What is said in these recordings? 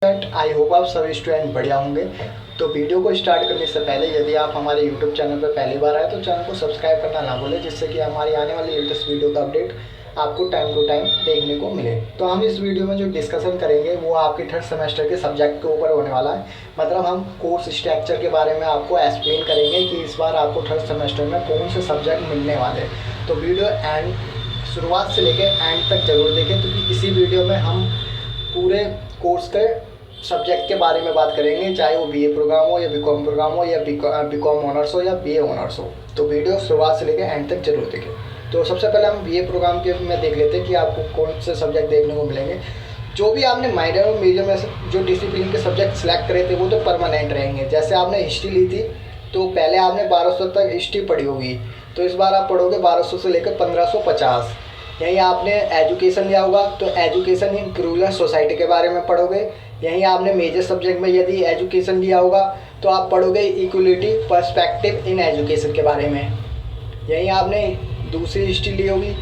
I hope आप सभी student बढ़िया होंगे। तो वीडियो को स्टार्ट करने से पहले यदि आप हमारे यूट्यूब चैनल पर पहली बार आए तो चैनल को सब्सक्राइब करना ना भूलें, जिससे कि हमारी आने वाली लेटेस्ट वीडियो का अपडेट आपको टाइम टू टाइम देखने को मिले। तो हम इस वीडियो में जो डिस्कशन करेंगे वो आपके थर्ड सेमेस्टर के सब्जेक्ट के ऊपर होने वाला है। मतलब हम कोर्स स्ट्रक्चर के बारे में आपको एक्सप्लेन करेंगे कि इस बार आपको थर्ड सेमेस्टर में कौन से सब्जेक्ट मिलने वाले हैं। तो वीडियो एंड शुरुआत से लेकर एंड तक जरूर देखें, क्योंकि इसी वीडियो में हम पूरे कोर्स के सब्जेक्ट के बारे में बात करेंगे, चाहे वो बीए प्रोग्राम हो या बीकॉम प्रोग्राम हो या बीकॉम ऑनर्स हो या बीए ऑनर्स हो। तो वीडियो शुरुआत से लेकर एंड तक जरूर देखें। तो सबसे पहले हम बीए प्रोग्राम के में देख लेते हैं कि आपको कौन से सब्जेक्ट देखने को मिलेंगे। जो भी आपने माइनर और मेजर में से जो डिसिप्लिन के सब्जेक्ट सेलेक्ट करे थे वो तो परमानेंट रहेंगे। जैसे आपने हिस्ट्री ली थी तो पहले आपने 1200 तक हिस्ट्री पढ़ी होगी, तो इस बार आप पढ़ोगे 1200 से लेकर 1550। यहीं आपने एजुकेशन लिया होगा तो एजुकेशन इन रूरल सोसाइटी के बारे में पढ़ोगे। यहीं आपने मेजर सब्जेक्ट में यदि एजुकेशन लिया होगा तो आप पढ़ोगे इक्वलिटी पर्सपेक्टिव इन एजुकेशन के बारे में। यहीं आपने दूसरी हिस्ट्री ली होगी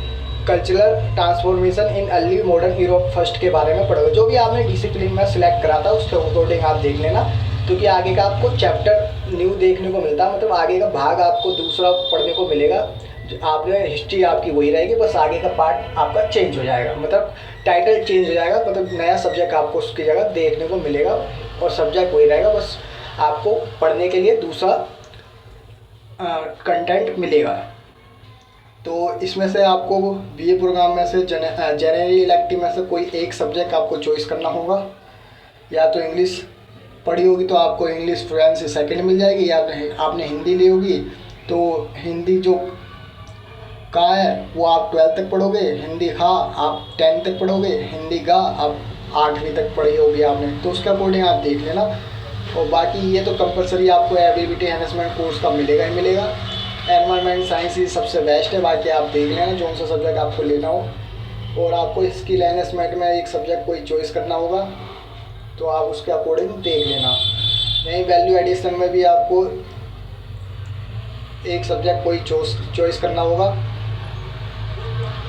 cultural transformation in early modern Europe first के बारे में पढ़ोगे। जो भी आपने डिसिप्लिन में सिलेक्ट करा था उसके अकॉर्डिंग आप देख लेना, क्योंकि आगे का आपको चैप्टर न्यू देखने को मिलता है। मतलब आगे का भाग आपको दूसरा पढ़ने को मिलेगा। आपने हिस्ट्री आपकी वही रहेगी, बस आगे का पार्ट आपका चेंज हो जाएगा, मतलब टाइटल चेंज हो जाएगा। मतलब नया सब्जेक्ट आपको उसकी जगह देखने को मिलेगा और सब्जेक्ट वही रहेगा, बस आपको पढ़ने के लिए दूसरा कंटेंट मिलेगा। तो इसमें से आपको बीए प्रोग्राम में से जनरल इलेक्टिव में से कोई एक सब्जेक्ट आपको चॉइस करना होगा। या तो इंग्लिश पढ़ी होगी तो आपको इंग्लिश फ्लुएंसी सेकंड मिल जाएगी, या आपने हिंदी ली होगी तो हिंदी जो का है वो आप 12th तक पढ़ोगे, हिंदी खा आप 10th तक पढ़ोगे, हिंदी गा आप 8वीं तक पढ़ी होगी आपने, तो उसके अकॉर्डिंग आप देख लेना। और बाकी ये तो कंपलसरी आपको एबिलिटी एनहांसमेंट कोर्स का मिलेगा ही मिलेगा। एनवायरनमेंट साइंस ही सबसे बेस्ट है, बाकी आप देख लेना जो सा सब्जेक्ट आपको लेना हो। और आपको स्किल एनहांसमेंट में एक सब्जेक्ट कोई चॉइस करना होगा तो आप उसके अकॉर्डिंग देख लेना। यहीं वैल्यू एडिशन में भी आपको एक सब्जेक्ट कोई चॉइस करना होगा।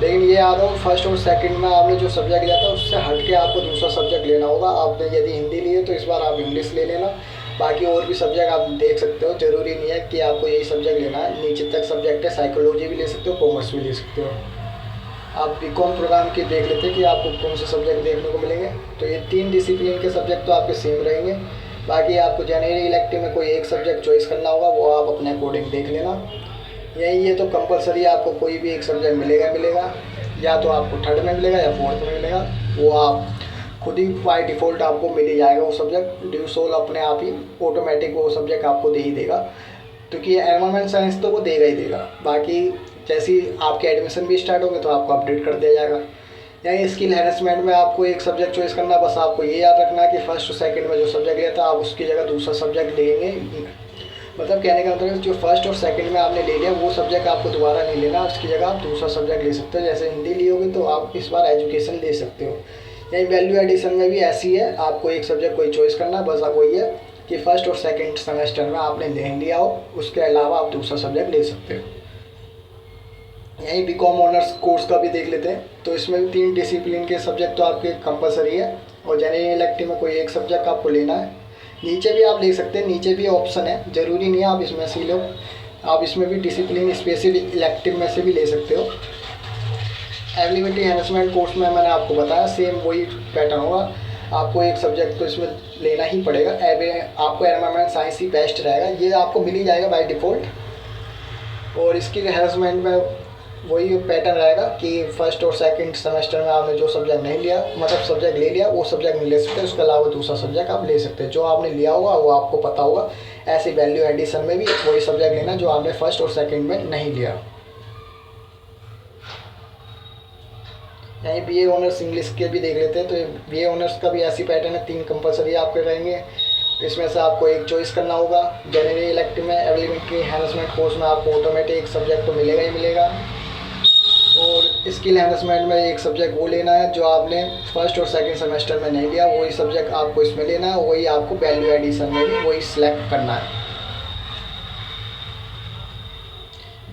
लेकिन ये याद हो फर्स्ट और सेकंड में आपने जो सब्जेक्ट लिया था उससे हट के आपको दूसरा सब्जेक्ट लेना होगा। आपने यदि हिंदी ली है तो इस बार आप इंग्लिश ले लेना। बाकी और भी सब्जेक्ट आप देख सकते हो, ज़रूरी नहीं है कि आपको यही सब्जेक्ट लेना है। नीचे तक सब्जेक्ट है, साइकोलॉजी भी ले सकते हो, कॉमर्स भी ले सकते हो। आप बीकॉम प्रोग्राम की देख लेते हैं कि आपको कौन से सब्जेक्ट देखने को मिलेंगे। तो ये 3 डिसिप्लिन के सब्जेक्ट तो आपके सेम रहेंगे। बाकी आपको जनरल इलेक्टिव में कोई एक सब्जेक्ट चॉइस करना होगा, वो आप अपने अकॉर्डिंग देख लेना। यही ये तो कंपलसरी आपको कोई भी एक सब्जेक्ट मिलेगा, या तो आपको थर्ड में मिलेगा या फोर्थ में मिलेगा। वो आप खुद ही बाय डिफ़ॉल्ट आपको मिल ही जाएगा वो सब्जेक्ट। ड्यू सोल अपने आप ही ऑटोमेटिक वो सब्जेक्ट आपको दे ही देगा, क्योंकि एनवायरनमेंट साइंस तो वो देगा ही देगा। बाकी जैसे ही आपके एडमिशन भी स्टार्ट होंगे तो आपको अपडेट कर दिया जाएगा। या स्किल हैरेसमेंट में आपको एक सब्जेक्ट चॉइस करना, बस आपको ये याद रखना कि फर्स्ट और सेकंड में जो सब्जेक्ट लिया था आप उसकी जगह दूसरा सब्जेक्ट लेंगे। मतलब कहने का मतलब जो फर्स्ट और सेकंड में आपने ले लिया वो सब्जेक्ट आपको दोबारा नहीं लेना, उसकी जगह आप दूसरा सब्जेक्ट ले सकते हो। जैसे हिंदी ली होगी तो आप इस बार एजुकेशन ले सकते हो। यही वैल्यू एडिशन में भी ऐसी है, आपको एक सब्जेक्ट कोई चॉइस करना, बस आप वही है कि फर्स्ट और सेकंड सेमेस्टर में आपने ले लिया हो, उसके अलावा आप दूसरा सब्जेक्ट ले सकते हो। यही बीकॉम ऑनर्स कोर्स का भी देख लेते हैं। तो इसमें भी 3 डिसिप्लिन के सब्जेक्ट तो आपके कंपलसरी है, और जनरल इलेक्टिव में कोई एक सब्जेक्ट आपको लेना है। नीचे भी आप ले सकते हैं, नीचे भी ऑप्शन है, ज़रूरी नहीं है आप इसमें से लो। आप इसमें भी डिसिप्लिन स्पेसिफिक इलेक्टिव में से भी ले सकते हो। एबिलिटी एनहांसमेंट कोर्स में मैंने आपको बताया सेम वही पैटर्न होगा, आपको एक सब्जेक्ट तो इसमें लेना ही पड़ेगा। आपको एनवायरनमेंट साइंस ही बेस्ट रहेगा, ये आपको मिल ही जाएगा बाय डिफ़ॉल्ट। और स्किल एनहांसमेंट में वही पैटर्न रहेगा कि फर्स्ट और सेकंड सेमेस्टर में आपने जो सब्जेक्ट नहीं लिया, मतलब सब्जेक्ट ले लिया, वो सब्जेक्ट नहीं ले सकते, उसके अलावा दूसरा सब्जेक्ट आप ले सकते हैं। जो आपने लिया होगा वो आपको पता होगा। ऐसे वैल्यू एडिशन में भी वही सब्जेक्ट लेना जो आपने फर्स्ट और सेकंड में नहीं लिया। यहीं बीए ऑनर्स इंग्लिश के भी देख लेते हैं। तो बीए ऑनर्स का भी ऐसी पैटर्न है, 3 कंपलसरी आपके रहेंगे। इसमें से आपको एक चॉइस करना होगा। जनरल इलेक्टिव में एबिलिटी एनहांसमेंट कोर्स में आपको ऑटोमेटिक एक सब्जेक्ट तो मिलेगा ही मिलेगा। और स्किल एनहांसमेंट में एक सब्जेक्ट वो लेना है जो आपने फर्स्ट और सेकंड सेमेस्टर में नहीं लिया, वही सब्जेक्ट आपको इसमें लेना है। वही आपको वैल्यू एडिशन में भी वही सिलेक्ट करना है।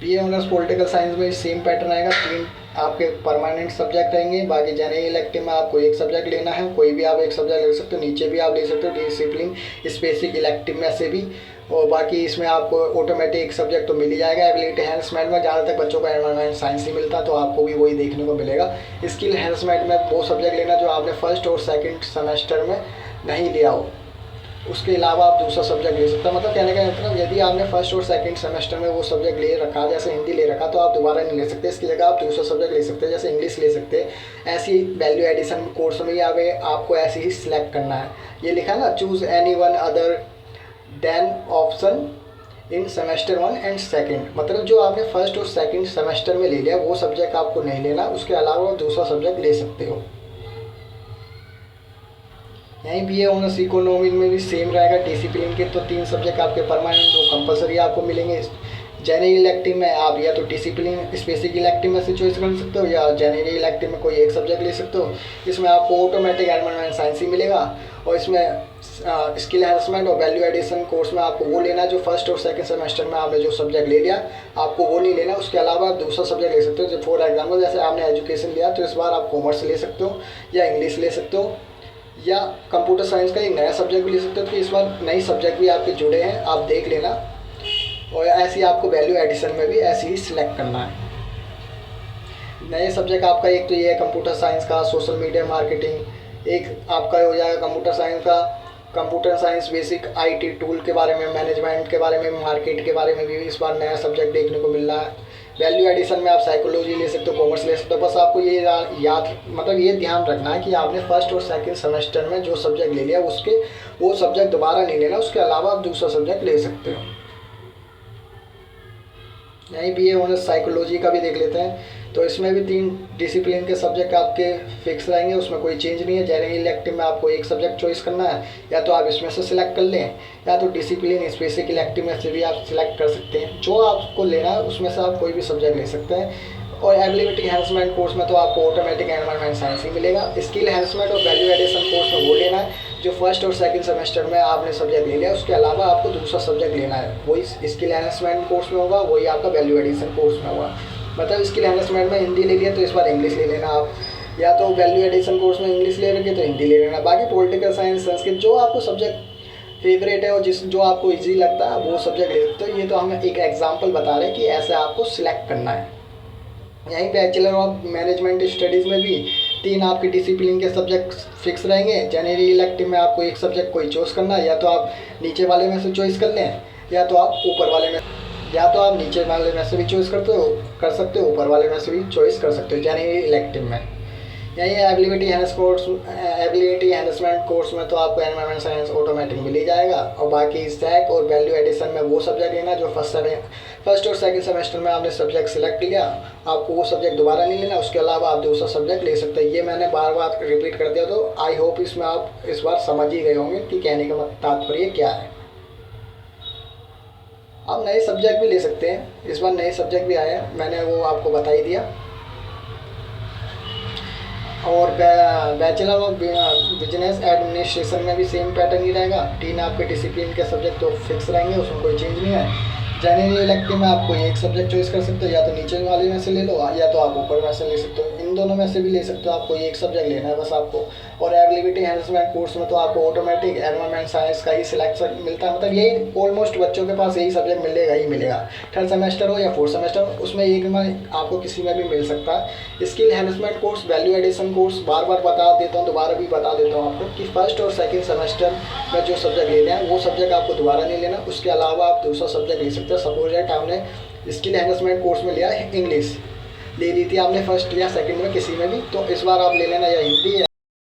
बीए ऑनर्स पॉलिटिकल साइंस में सेम पैटर्न आएगा, 3 आपके परमानेंट सब्जेक्ट रहेंगे। बाकी जनरल इलेक्टिव में आपको एक सब्जेक्ट लेना है, कोई भी आप एक सब्जेक्ट ले सकते हो, नीचे भी आप ले सकते हो डिसिप्लिन स्पेसिफिक इलेक्टिव में से भी। और बाकी इसमें आपको ऑटोमेटिक एक सब्जेक्ट तो मिल ही जाएगा। एबिलिटी एनहांसमेंट में ज़्यादातर बच्चों को एनवायरनमेंट साइंस ही मिलता है, तो आपको भी वही देखने को मिलेगा। स्किल एनहांसमेंट में वो सब्जेक्ट लेना जो आपने फर्स्ट और सेकंड सेमेस्टर में नहीं लिया हो, उसके अलावा आप दूसरा सब्जेक्ट ले सकते हो। मतलब कहने का मतलब यदि आपने फर्स्ट और सेकंड सेमेस्टर में वो सब्जेक्ट ले रखा, जैसे हिंदी ले रखा, तो आप दोबारा नहीं ले सकते, इसकी जगह आप दूसरा सब्जेक्ट ले सकते हैं, जैसे इंग्लिश ले सकते हैं। ऐसी वैल्यू एडिशन कोर्स में ही आपको ऐसे ही सिलेक्ट करना है। ये लिखा है ना, choose any one other than option in semester 1 and second, मतलब जो आपने फर्स्ट और सेकंड सेमेस्टर में ले लिया वो सब्जेक्ट आपको नहीं लेना, उसके अलावा दूसरा सब्जेक्ट ले सकते हो। यहीं BA ऑनर्स इकोनॉमी में भी सेम रहेगा। डिसिप्लिन के तो 3 सब्जेक्ट आपके परमानेंट तो कंपलसरी आपको मिलेंगे। जनरल इलेक्टिव में आप या तो डिसिप्लिन स्पेसिफिक इलेक्टिव में से चॉइस कर सकते हो, या जनरल इलेक्टिव में कोई एक सब्जेक्ट ले सकते हो। इसमें आपको ऑटोमेटिक एनवायरनमेंट साइंस ही मिलेगा। और इसमें स्किल एनहांसमेंट और वैल्यू एडिशन कोर्स में आपको वो लेना है जो फर्स्ट और सेकंड सेमेस्टर में आपने जो सब्जेक्ट ले लिया, आपको वो नहीं लेना। उसके अलावा आप दूसरा सब्जेक्ट ले सकते हो। जो फॉर एग्जाम्पल जैसे आपने एजुकेशन लिया तो इस बार आप कॉमर्स ले सकते हो, या इंग्लिश ले सकते हो, या कंप्यूटर साइंस का एक नया सब्जेक्ट भी ले सकते हो। कि इस बार नई सब्जेक्ट भी आपके जुड़े हैं, आप देख लेना। और ऐसे ही आपको वैल्यू एडिशन में भी ऐसे ही सिलेक्ट करना है। नए सब्जेक्ट आपका एक तो ये है कंप्यूटर साइंस का सोशल मीडिया मार्केटिंग, एक आपका हो जाएगा कंप्यूटर साइंस का computer science basic IT tool के बारे में, मैनेजमेंट के बारे में, मार्केट के बारे में भी इस बार नया सब्जेक्ट देखने को मिल रहा है। वैल्यू एडिशन में आप साइकोलॉजी ले सकते हो, कॉमर्स ले सकते हो। बस आपको ये याद मतलब ये ध्यान रखना है कि आपने फर्स्ट और सेकंड सेमेस्टर में जो सब्जेक्ट ले लिया उसके वो सब्जेक्ट दोबारा नहीं लेना, उसके अलावा आप दूसरा सब्जेक्ट ले सकते हो। यहीं BA ऑनर्स साइकोलॉजी का भी देख लेते हैं। तो इसमें भी 3 डिसिप्लिन के सब्जेक्ट आपके फिक्स रहेंगे, उसमें कोई चेंज नहीं है। जनरल इलेक्टिव में आपको एक सब्जेक्ट चॉइस करना है, या तो आप इसमें से सिलेक्ट कर लें, या तो डिसिप्लिन स्पेसिफिक इलेक्टिव में से भी आप सिलेक्ट कर सकते हैं। जो आपको लेना है उसमें से आप कोई भी सब्जेक्ट ले सकते हैं। और एबिलिटी एनहांसमेंट कोर्स में तो आपको ऑटोमेटिक एनवायरनमेंट साइंस ही मिलेगा। स्किल एनहांसमेंट और वैल्यू एडिशन कोर्स में वो लेना है जो फर्स्ट और सेकंड सेमेस्टर में आपने सब्जेक्ट ले लिया, उसके अलावा आपको दूसरा सब्जेक्ट लेना है। वही स्किल एनहांसमेंट कोर्स में होगा, वही आपका वैल्यू एडिशन कोर्स में होगा। मतलब स्किल एनहांसमेंट में हिंदी ले लिया तो इस बार इंग्लिश ले लेना आप, या तो वैल्यू एडिशन कोर्स में इंग्लिश ले रखे तो हिंदी ले लेना। बाकी पॉलिटिकल साइंस, संस्कृत, जो आपको सब्जेक्ट फेवरेट है और जो आपको ईजी लगता है वो सब्जेक्ट ले सकते हो। ये तो हमें एक एग्जाम्पल बता रहे हैं कि ऐसे आपको सिलेक्ट करना है। यहीं बैचलर ऑफ मैनेजमेंट स्टडीज़ में भी 3 आपके डिसिप्लिन के सब्जेक्ट फिक्स रहेंगे। जनरल इलेक्टिव में आपको एक सब्जेक्ट कोई चॉइस करना है, या तो आप नीचे वाले में से चॉइस कर लें, या तो आप ऊपर वाले में, या तो आप नीचे वाले में से भी चॉइस कर सकते हो, ऊपर वाले में से भी चॉइस कर सकते हो जनरल इलेक्टिव में। यही एबिलिटी एनहांसमेंट कोर्स में तो आपको एनवायरनमेंट साइंस ऑटोमेटिक मिल ही जाएगा। और बाकी स्टैक और वैल्यू एडिशन में वो सब्जेक्ट लेना जो फर्स्ट और सेकंड सेमेस्टर में आपने सब्जेक्ट सिलेक्ट लिया, आपको वो सब्जेक्ट दोबारा नहीं लेना, उसके अलावा आप दूसरा सब्जेक्ट ले सकते हैं। ये मैंने बार बार रिपीट कर दिया, तो आई होप इसमें आप इस बार समझ ही गए होंगे कि कहने का तात्पर्य क्या है। आप नए सब्जेक्ट भी ले सकते हैं, इस बार नए सब्जेक्ट भी आए हैं, मैंने वो आपको बता ही दिया। और बैचलर ऑफ बिजनेस एडमिनिस्ट्रेशन में भी सेम पैटर्न ही रहेगा। 3 आपके डिसिप्लिन के सब्जेक्ट तो फिक्स रहेंगे, उसमें कोई चेंज नहीं है। जनरल इलेक्टिव में आप कोई एक सब्जेक्ट चॉइस कर सकते हो, या तो नीचे वाले में से ले लो, या तो आप ऊपर में से ले सकते हो। इन दोनों में से भी ले सकते हो, आप कोई एक सब्जेक्ट लेना है बस आपको। और एबिलिटी एनहांसमेंट कोर्स में तो आपको ऑटोमेटिक एनवायरनमेंट साइंस का ही सिलेक्शन मिलता है। मतलब यही ऑलमोस्ट बच्चों के पास यही सब्जेक्ट मिलेगा ही मिलेगा, 3rd सेमेस्टर हो या 4th सेमेस्टर हो, उसमें एक में आपको किसी में भी मिल सकता है। Skill enhancement course, value addition course बार बार बता देता हूँ, दोबारा भी बता देता हूँ आपको कि फर्स्ट और सेकंड सेमेस्टर में जो सब्जेक्ट लेना है वो सब्जेक्ट आपको दोबारा नहीं लेना, उसके अलावा आप दूसरा सब्जेक्ट ले सकते हो। सपोज दैट आपने स्किल एनहांसमेंट कोर्स में लिया इंग्लिश ले ली थी आपने फर्स्ट या सेकंड में किसी में भी, तो इस बार आप ले लेना या हिंदी